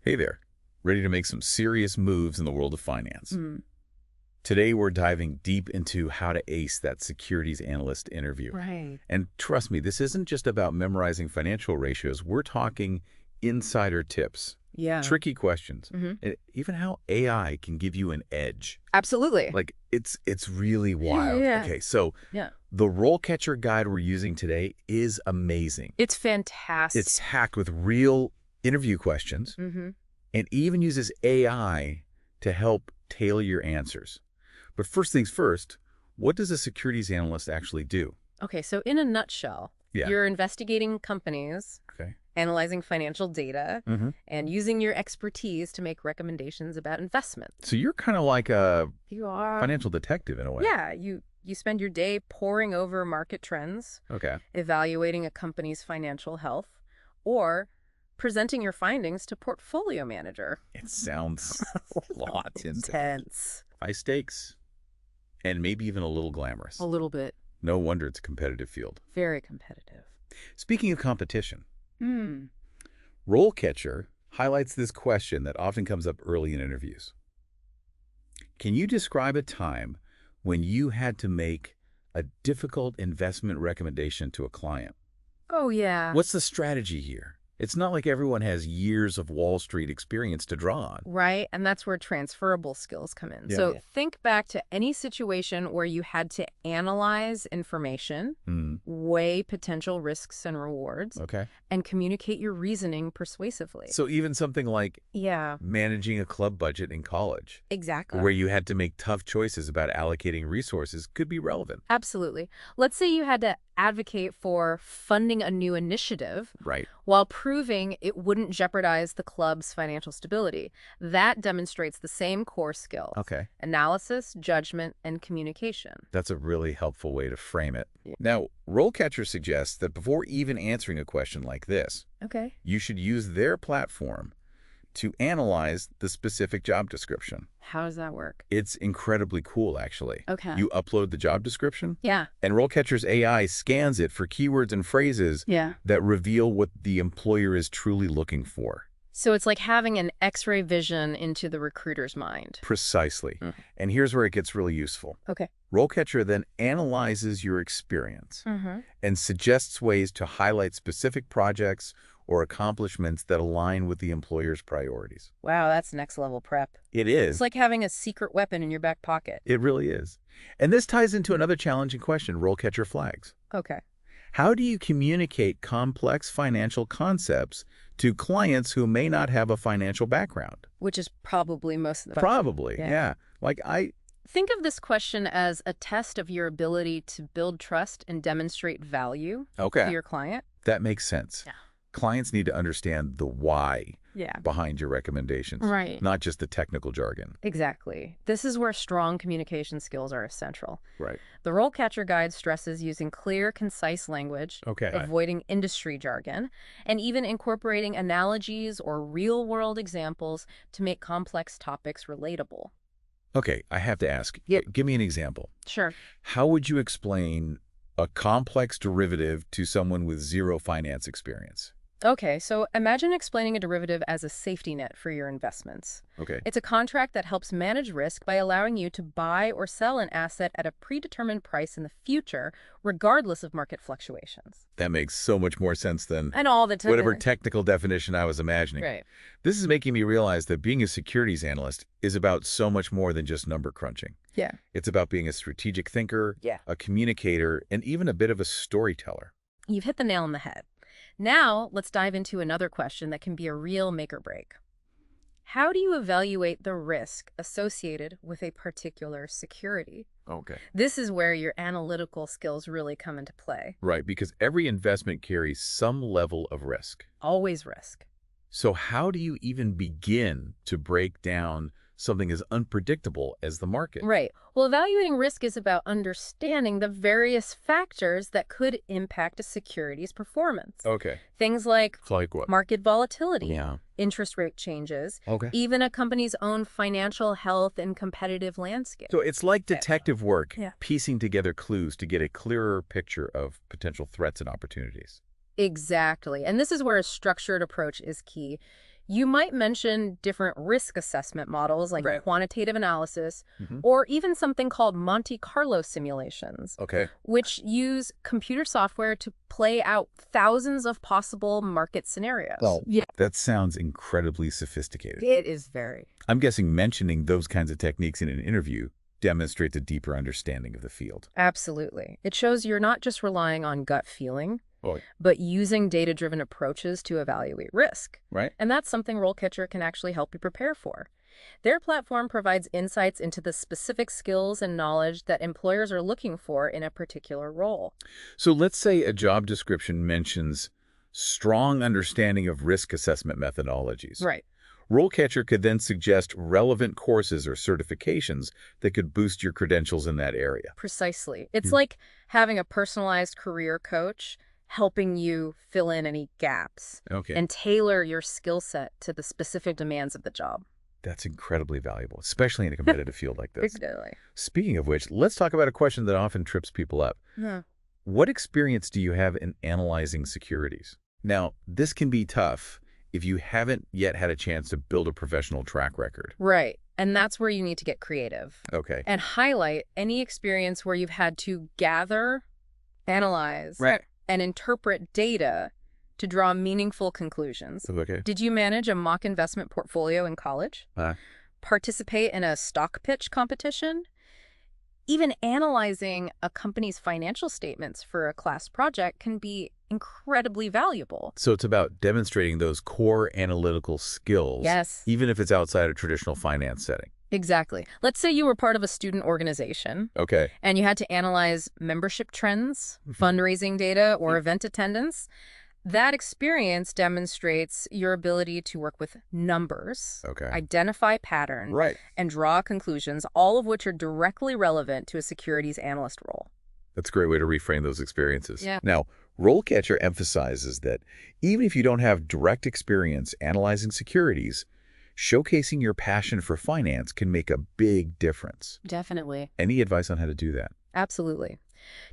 Hey there, ready to make some serious moves in the world of finance. Mm, Today, we're diving deep into how to ace that securities analyst interview. right. And trust me, this isn't just about memorizing financial ratios. We're talking insider tips, Yeah. tricky questions, hmm and even how AI can give you an edge. Absolutely. Like, it's really Yeah, wild. yeah. Okay, so Yeah. the RoleCatcher guide we're using today is amazing. It's It's fantastic. packed with real interview questions hmm and even uses AI to help tailor your answers. But first things first, what does a securities analyst actually do? Okay, so in a nutshell, Yeah. you're investigating companies, Okay. analyzing financial data, hmm and using your expertise to make recommendations about investments. So you're kind of like a You are. financial detective in a way. Yeah, you spend your day poring over market trends, Okay. evaluating a company's financial health, or presenting your findings to portfolio manager. It sounds a lot Intense. high stakes and maybe even a little glamorous. A little bit. No wonder it's a competitive field. Very competitive. Speaking of competition, Hmm. RoleCatcher highlights this question that often comes up early in interviews. Can you describe a time when you had to make a difficult investment recommendation to a client? Oh, yeah. What's the strategy here? It's not like everyone has years of Wall Street experience to draw on. Right, and that's where transferable skills come in. Yeah. So think back to any situation where you had to analyze information, weigh potential risks and rewards, Okay. and communicate your reasoning persuasively. So even something like Yeah, managing a club budget in college, exactly. where you had to make tough choices about allocating resources, could be relevant. Absolutely. Let's say you had to advocate for funding a new initiative Right. while proving it wouldn't jeopardize the club's financial stability. That demonstrates the same core skills: Okay. analysis, judgment, and communication. That's a really helpful way to frame it. Yeah. Now, RoleCatcher suggests that before even answering a question like this, Okay. you should use their platform to analyze the specific job description. How does that work? It's incredibly cool, actually. Okay. You upload the job description, Yeah. and RoleCatcher's AI scans it for keywords and phrases Yeah. that reveal what the employer is truly looking for. So it's like having an X-ray vision into the recruiter's mind. Precisely. Mm. And here's where it gets really useful. Okay. RoleCatcher then analyzes your experience Mm-hmm. and suggests ways to highlight specific projects or accomplishments that align with the employer's priorities. Wow, that's next level prep. It It's is. like having a secret weapon in your back pocket. It really is. And this ties into another challenging question RoleCatcher flags. Okay. How do you communicate complex financial concepts to clients who may not have a financial background? Which is probably most of the Probably, Yeah. yeah. Like Think of this question as a test of your ability to build trust and demonstrate value to your client. that makes sense. Yeah. Clients need to understand the why Yeah. behind your recommendations, Right. not just the technical jargon. Exactly. This is where strong communication skills are essential. Right. The RoleCatcher Guide stresses using clear, concise language, Okay. avoiding industry jargon, and even incorporating analogies or real-world examples to make complex topics relatable. Okay, I have to ask. Yep. Give me an example. Sure. How would you explain a complex derivative to someone with zero finance experience? Okay, so imagine explaining a derivative as a safety net for your investments. Okay. It's a contract that helps manage risk by allowing you to buy or sell an asset at a predetermined price in the future, regardless of market fluctuations. That makes so much more sense than And all the time. whatever technical definition I was imagining. Right. This is making me realize that being a securities analyst is about so much more than just number crunching. Yeah. It's about being a strategic thinker, Yeah. a communicator, and even a bit of a storyteller. You've hit the nail on the head. Now, let's dive into another question that can be a real make or break. How do you evaluate the risk associated with a particular security? Okay. This is where your analytical skills really come into play. Right, because every investment carries some level of risk. Always risk. So how do you even begin to break down something as unpredictable as the market? Right. Well, evaluating risk is about understanding the various factors that could impact a security's performance. Okay. Things like Like what? market volatility, Yeah. interest rate changes, Okay. even a company's own financial health and competitive landscape. So it's like detective work, Yeah. piecing together clues to get a clearer picture of potential threats and opportunities. Exactly. And this is where a structured approach is key. You might mention different risk assessment models like Right. quantitative analysis Hmm. or even something called Monte Carlo simulations, Okay. which use computer software to play out thousands of possible market scenarios. Well, yeah, that sounds incredibly sophisticated. It is very. I'm guessing mentioning those kinds of techniques in an interview demonstrates a deeper understanding of the field. Absolutely. It shows you're not just relying on gut feeling, Oh, but using data-driven approaches to evaluate risk. right? And that's something RoleCatcher can actually help you prepare for. Their platform provides insights into the specific skills and knowledge that employers are looking for in a particular role. So let's say a job description mentions strong understanding of risk assessment methodologies. Right. RoleCatcher could then suggest relevant courses or certifications that could boost your credentials in that area. Precisely. It's like having a personalized career coach helping you fill in any gaps Okay. and tailor your skill set to the specific demands of the job. That's incredibly valuable, especially in a competitive field like this. Exactly. Speaking of which, let's talk about a question that often trips people up. Yeah. What experience do you have in analyzing securities? Now, this can be tough if you haven't yet had a chance to build a professional track record. Right. And that's where you need to get creative Okay. and highlight any experience where you've had to gather, analyze, Right. and interpret data to draw meaningful conclusions. Okay. Did you manage a mock investment portfolio in college? Participate in a stock pitch competition? Even analyzing a company's financial statements for a class project can be incredibly valuable. So it's about demonstrating those core analytical skills, Yes. even if it's outside a traditional finance setting. Exactly. Let's say you were part of a student organization Okay. and you had to analyze membership trends, fundraising data, or event attendance. That experience demonstrates your ability to work with numbers, Okay. identify patterns, Right. and draw conclusions, all of which are directly relevant to a securities analyst role. That's a great way to reframe those experiences. Yeah. Now, RoleCatcher emphasizes that even if you don't have direct experience analyzing securities, showcasing your passion for finance can make a big difference. Definitely. Any advice on how to do that? Absolutely.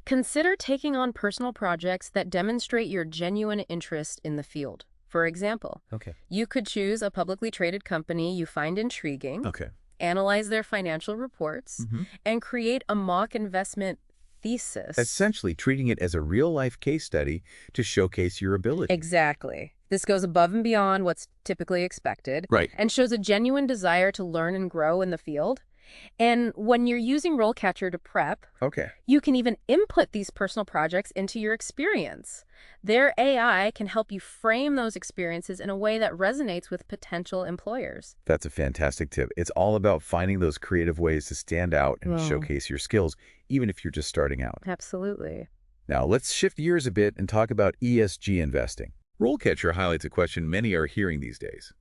Consider taking on personal projects that demonstrate your genuine interest in the field. For example, Okay. you could choose a publicly traded company you find intriguing, Okay. analyze their financial reports, and create a mock investment thesis. Essentially treating it as a real-life case study to showcase your ability. Exactly. This goes above and beyond what's typically expected Right. and shows a genuine desire to learn and grow in the field. And when you're using RoleCatcher to prep, Okay. you can even input these personal projects into your experience. Their AI can help you frame those experiences in a way that resonates with potential employers. That's a fantastic tip. It's all about finding those creative ways to stand out and Wow. showcase your skills, even if you're just starting out. Absolutely. Now, let's shift gears a bit and talk about ESG investing. RoleCatcher highlights a question many are hearing these days.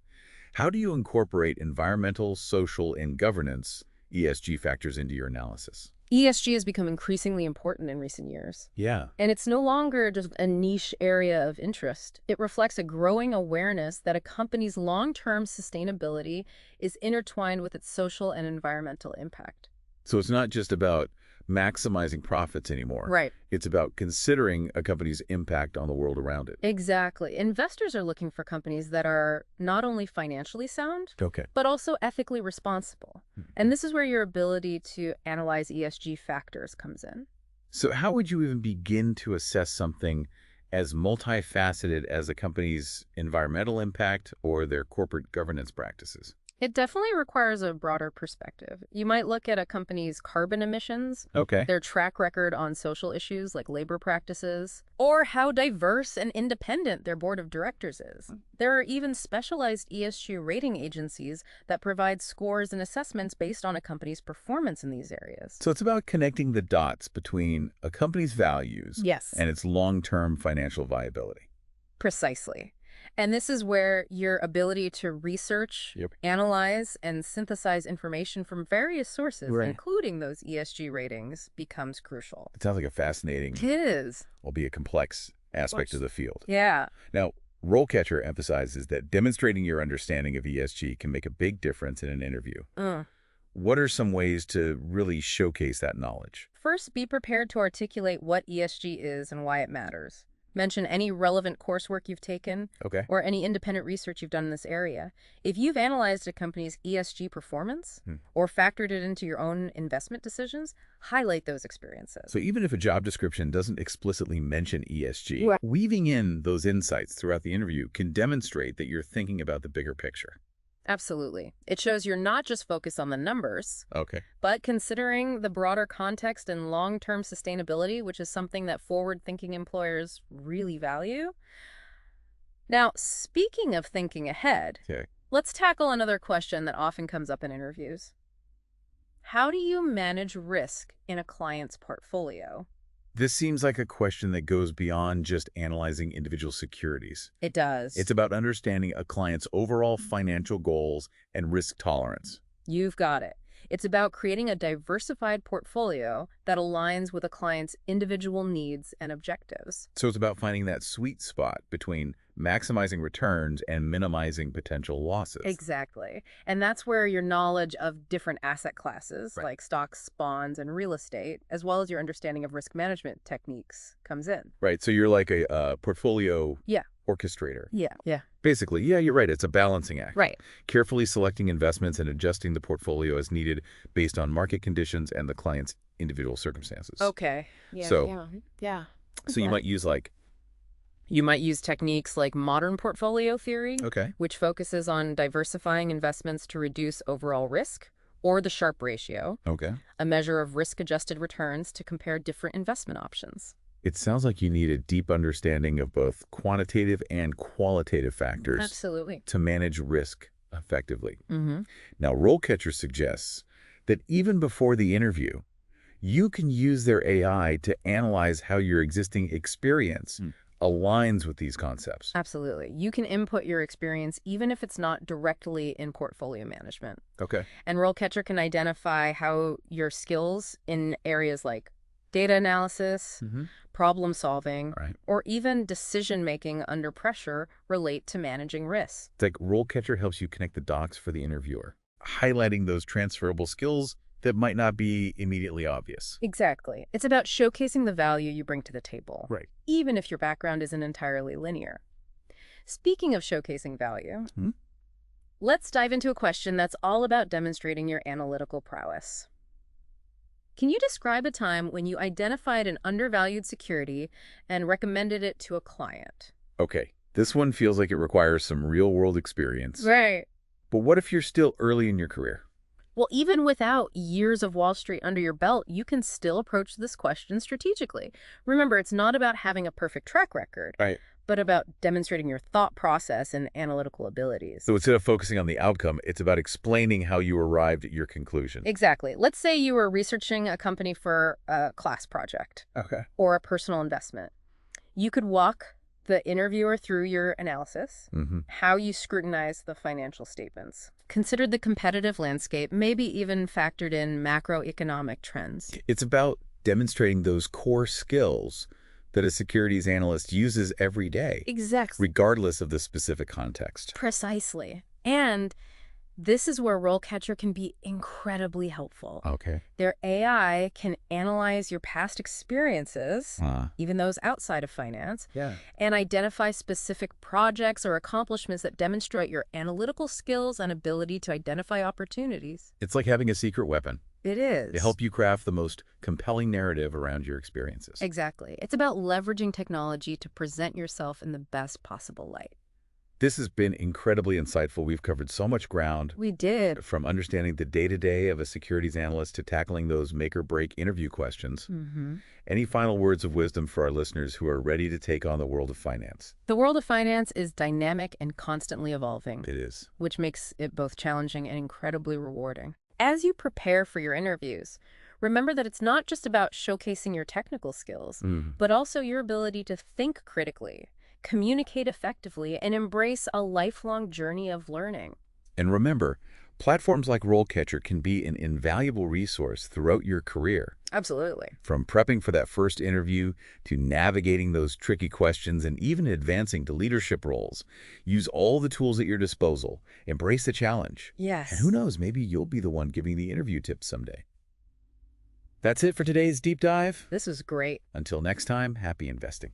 How do you incorporate environmental, social, and governance ESG factors into your analysis? ESG has become increasingly important in recent years. Yeah. And it's no longer just a niche area of interest. It reflects a growing awareness that a company's long-term sustainability is intertwined with its social and environmental impact. So it's not just about maximizing profits anymore. Right. It's about considering a company's impact on the world around it. Exactly. Investors are looking for companies that are not only financially sound, Okay. but also ethically responsible. And this is where your ability to analyze ESG factors comes in. So how would you even begin to assess something as multifaceted as a company's environmental impact or their corporate governance practices? It definitely requires a broader perspective. You might look at a company's carbon emissions, Okay. their track record on social issues like labor practices, or how diverse and independent their board of directors is. There are even specialized ESG rating agencies that provide scores and assessments based on a company's performance in these areas. So it's about connecting the dots between a company's values Yes. and its long-term financial viability. Precisely. And this is where your ability to research, Yep. analyze, and synthesize information from various sources, Right. including those ESG ratings, becomes crucial. It sounds like a fascinating, It is. albeit complex, aspect of the field. Yeah. Now, RoleCatcher emphasizes that demonstrating your understanding of ESG can make a big difference in an interview. What are some ways to really showcase that knowledge? First, be prepared to articulate what ESG is and why it matters. Mention any relevant coursework you've taken Okay. or any independent research you've done in this area. If you've analyzed a company's ESG performance or factored it into your own investment decisions, highlight those experiences. So even if a job description doesn't explicitly mention ESG, Right. weaving in those insights throughout the interview can demonstrate that you're thinking about the bigger picture. Absolutely. It shows you're not just focused on the numbers, Okay. but considering the broader context and long-term sustainability, which is something that forward-thinking employers really value. Now, speaking of thinking ahead, Okay. let's tackle another question that often comes up in interviews. How do you manage risk in a client's portfolio? This seems like a question that goes beyond just analyzing individual securities. It does. It's about understanding a client's overall financial goals and risk tolerance. You've got it. It's about creating a diversified portfolio that aligns with a client's individual needs and objectives. So it's about finding that sweet spot between maximizing returns and minimizing potential losses. Exactly. And that's where your knowledge of different asset classes, Right. like stocks, bonds, and real estate, as well as your understanding of risk management techniques, comes in. Right. So you're like a portfolio Yeah. orchestrator. Yeah. Basically, yeah, you're right. It's a balancing act. Right. Carefully selecting investments and adjusting the portfolio as needed based on market conditions and the client's individual circumstances. Okay. Yeah. So- Yeah. So you might use like, You might use techniques like modern portfolio theory, okay, which focuses on diversifying investments to reduce overall risk, or the Sharpe ratio, okay. a measure of risk-adjusted returns to compare different investment options. It sounds like you need a deep understanding of both quantitative and qualitative factors Absolutely. to manage risk effectively. Mm-hmm. Now, RoleCatcher suggests that even before the interview, you can use their AI to analyze how your existing experience aligns with these concepts. Absolutely. You can input your experience even if it's not directly in portfolio management. Okay. And RoleCatcher can identify how your skills in areas like data analysis, problem solving, All right. or even decision-making under pressure relate to managing risks. It's like RoleCatcher helps you connect the dots for the interviewer, highlighting those transferable skills that might not be immediately obvious. Exactly. It's about showcasing the value you bring to the table, Right. even if your background isn't entirely linear. Speaking of showcasing value, let's dive into a question that's all about demonstrating your analytical prowess. Can you describe a time when you identified an undervalued security and recommended it to a client? Okay. This one feels like it requires some real-world experience. Right. But what if you're still early in your career? Well, even without years of Wall Street under your belt, you can still approach this question strategically. Remember, it's not about having a perfect track record, Right. but about demonstrating your thought process and analytical abilities. So instead of focusing on the outcome, it's about explaining how you arrived at your conclusion. Exactly. Let's say you were researching a company for a class project Okay. or a personal investment. You could walk the interviewer through your analysis, how you scrutinize the financial statements, considered the competitive landscape, maybe even factored in macroeconomic trends. It's about demonstrating those core skills that a securities analyst uses every day, Exactly. regardless of the specific context. Precisely. And this is where RoleCatcher can be incredibly helpful. Okay. Their AI can analyze your past experiences, even those outside of finance, Yeah. and identify specific projects or accomplishments that demonstrate your analytical skills and ability to identify opportunities. It's like having a secret weapon It is. to help you craft the most compelling narrative around your experiences. Exactly. It's about leveraging technology to present yourself in the best possible light. This has been incredibly insightful. We've covered so much ground, We did. from understanding the day-to-day of a securities analyst to tackling those make-or-break interview questions. Any final words of wisdom for our listeners who are ready to take on the world of finance? The world of finance is dynamic and constantly evolving, It is. which makes it both challenging and incredibly rewarding. As you prepare for your interviews, remember that it's not just about showcasing your technical skills, but also your ability to think critically, communicate effectively, and embrace a lifelong journey of learning. And remember, platforms like RoleCatcher can be an invaluable resource throughout your career. Absolutely. From prepping for that first interview to navigating those tricky questions and even advancing to leadership roles, use all the tools at your disposal. Embrace the challenge. Yes. And who knows, maybe you'll be the one giving the interview tips someday. That's it for today's deep dive. This is great. Until next time, happy investing.